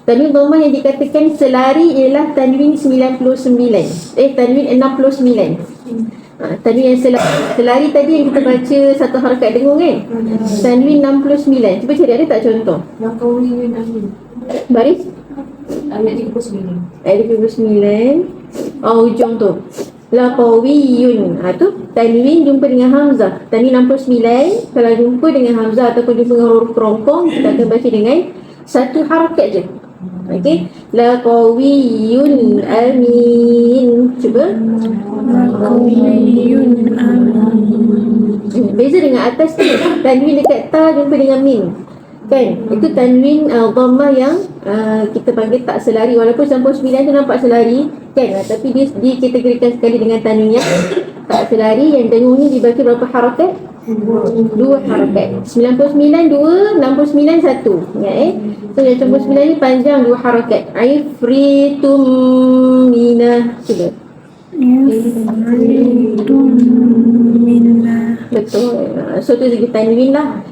Tanwin dhammah yang dikatakan selari ialah tanwin 99. Tanwin 69. Tanwin yang selari tadi yang kita baca satu harakat dengung kan. Tanwin 69. Cuba cari, ada tak contoh? Laqawiyun amin. Baris Ayat 39. ayat 39. Ujung tu laqawiyun. Tu tanwin jumpa dengan hamzah. Tanwin 69 kalau jumpa dengan hamzah ataupun jumpa dengan huruf kerongkong, kita akan baca dengan satu harakat je. Okey, laqawiyun amin. Cuba Laqawiyun amin. beza dengan atas tu, tanwin dekat ta jumpa dengan mim kan, itu tanwin dhammah yang kita panggil tak selari, walaupun 99 tu nampak selari kan, tapi dia dikategorikan sekali dengan tanwin yang tak selari. Yang dengung ni dibaca berapa harakat? 2 harakat. 99 2, 69 1. Ingat so yang 99 ni panjang 2 harakat. Ifritum minah. Cuba. Ifritum minna. Betul. So tu segi tanwin lah.